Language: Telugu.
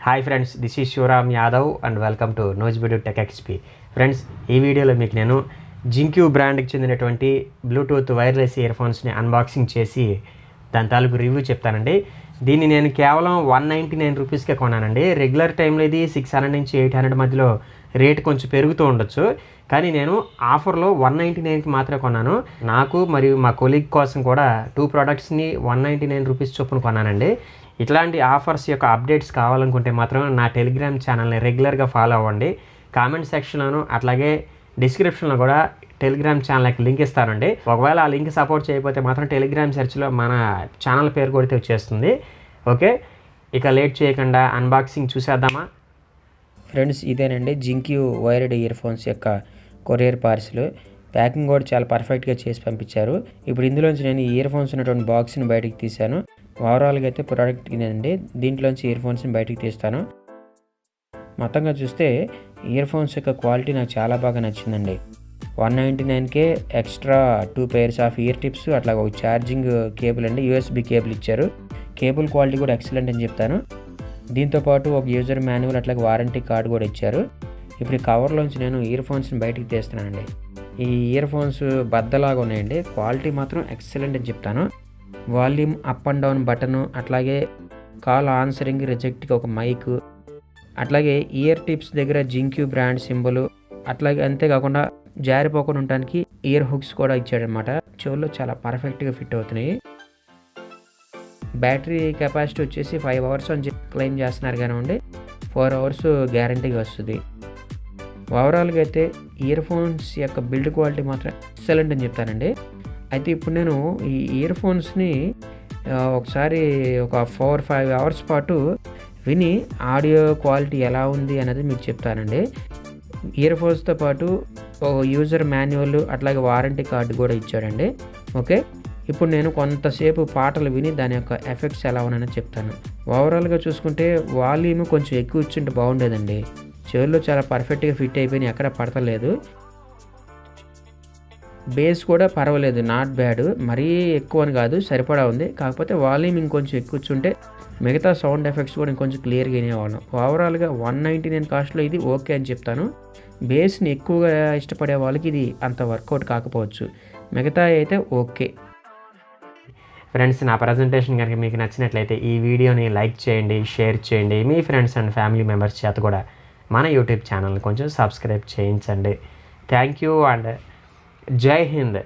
Hi friends, this is Shivaram Yadav and welcome to Nuzvid tech XP. Friends, ఈ వీడియోలో మీకు నేను జింక్యూ బ్రాండ్కి చెందినటువంటి బ్లూటూత్ వైర్లెస్ ఇయర్ఫోన్స్ని అన్బాక్సింగ్ చేసి దాని తాలూకు రివ్యూ చెప్తానండి. దీన్ని నేను కేవలం 199 రూపీస్కే కొన్నానండి. రెగ్యులర్ టైంలో ఇది 600 నుంచి 800 మధ్యలో రేట్ కొంచెం పెరుగుతూ ఉండొచ్చు, కానీ నేను ఆఫర్లో 199కి మాత్రమే కొన్నాను. నాకు మరియు మా కొలీగ్ కోసం కూడా 2 ప్రోడక్ట్స్ని 199 రూపీస్ చొప్పున కొన్నానండి. ఇట్లాంటి ఆఫర్స్ యొక్క అప్డేట్స్ కావాలనుకుంటే మాత్రం నా టెలిగ్రామ్ ఛానల్ని రెగ్యులర్గా ఫాలో అవ్వండి. కామెంట్ సెక్షన్లోను అట్లాగే డిస్క్రిప్షన్లో కూడా టెలిగ్రామ్ ఛానల్కి లింక్ ఇస్తానండి. ఒకవేళ ఆ లింక్ సపోర్ట్ చేయకపోతే మాత్రం టెలిగ్రామ్ సెర్చ్లో మన ఛానల్ పేరు కొడితే వచ్చేస్తుంది. ఓకే, ఇక లేట్ చేయకుండా అన్బాక్సింగ్ చూసేద్దామా? ఫ్రెండ్స్, ఇదేనండి జింక్యూ వైర్డ్ ఇయర్ఫోన్స్ యొక్క కొరియర్ పార్సిల్. ప్యాకింగ్ కూడా చాలా పర్ఫెక్ట్గా చేసి పంపించారు. ఇప్పుడు ఇందులోంచి నేను ఇయర్ఫోన్స్ ఉన్నటువంటి బాక్స్ని బయటికి తీశాను. ఓవరాల్గా అయితే ప్రోడక్ట్ ఇదండి. దీంట్లోంచి ఇయర్ఫోన్స్ని బయటికి తీస్తాను. మొత్తంగా చూస్తే ఇయర్ఫోన్స్ యొక్క క్వాలిటీ నాకు చాలా బాగా నచ్చిందండి. 199కే extra 2 pairs of ear tips, అట్లా ఒక ఛార్జింగ్ కేబుల్ అండి, USB కేబుల్ ఇచ్చారు. కేబుల్ క్వాలిటీ కూడా ఎక్సలెంట్ అని చెప్తాను. దీంతోపాటు ఒక యూజర్ మాన్యువల్ అట్లాగే వారంటీ కార్డు కూడా ఇచ్చారు. ఇప్పుడు ఈ కవర్లోంచి నేను ఇయర్ఫోన్స్ని బయటికి తీస్తున్నానండి. ఈ ఇయర్ఫోన్స్ బద్దలాగా ఉన్నాయండి. క్వాలిటీ మాత్రం ఎక్సలెంట్ అని చెప్తాను. Volume up and down button, అట్లాగే కాల్ ఆన్సరింగ్ రిజెక్ట్కి ఒక మైక్, అట్లాగే ఇయర్ టిప్స్ దగ్గర జింక్యూ బ్రాండ్ సింబల్, అట్లాగే అంతేకాకుండా జారిపోకుండా ఉండడానికి ఇయర్ హుక్స్ కూడా ఇచ్చాడనమాట. చెవుల్లో చాలా పర్ఫెక్ట్గా ఫిట్ అవుతున్నాయి. బ్యాటరీ కెపాసిటీ వచ్చేసి 5 hours అని క్లెయిమ్ చేస్తున్నారు కానివ్వండి, 4 hours గ్యారంటీగా వస్తుంది. ఓవరాల్గా అయితే ఇయర్ ఫోన్స్ యొక్క బిల్డ్ క్వాలిటీ మాత్రం ఎక్సలెంట్ అని చెప్తానండి. అయితే ఇప్పుడు నేను ఈ ఇయర్ ఫోన్స్ని ఒకసారి ఒక 4-5 hours పాటు విని ఆడియో క్వాలిటీ ఎలా ఉంది అనేది మీకు చెప్తానండి. ఇయర్ ఫోన్స్తో పాటు యూజర్ మాన్యువల్ అట్లాగే వారంటీ కార్డు కూడా ఇచ్చాడండి. ఓకే, ఇప్పుడు నేను కొంతసేపు పాటలు విని దాని యొక్క ఎఫెక్ట్స్ ఎలా ఉన్నాయని చెప్తాను. ఓవరాల్గా చూసుకుంటే వాల్యూమ్ కొంచెం ఎక్కువ ఇచ్చింటే బాగుండేదండి. చెవుల్లో చాలా పర్ఫెక్ట్గా ఫిట్ అయిపోయి ఎక్కడ పడతలేదు. బేస్ కూడా పర్వాలేదు, నాట్ బ్యాడ్, మరీ ఎక్కువ అని కాదు, సరిపడా ఉంది. కాకపోతే వాల్యూమ్ ఇంకొంచెం ఎక్కువ ఇచ్చుంటే మిగతా సౌండ్ ఎఫెక్ట్స్ కూడా ఇంకొంచెం క్లియర్గా వినేవాళ్ళం. ఓవరాల్గా 199 కాస్ట్లో ఇది ఓకే అని చెప్తాను. బేస్ని ఎక్కువగా ఇష్టపడే వాళ్ళకి ఇది అంత వర్కౌట్ కాకపోవచ్చు, మిగతా అయితే ఓకే. ఫ్రెండ్స్, నా ప్రజెంటేషన్ కనుక మీకు నచ్చినట్లయితే ఈ వీడియోని లైక్ చేయండి, షేర్ చేయండి. మీ ఫ్రెండ్స్ అండ్ ఫ్యామిలీ మెంబర్స్ చేత కూడా మన యూట్యూబ్ ఛానల్ని కొంచెం సబ్స్క్రైబ్ చేయించండి. థ్యాంక్ యూ అండ్ జై హింద్.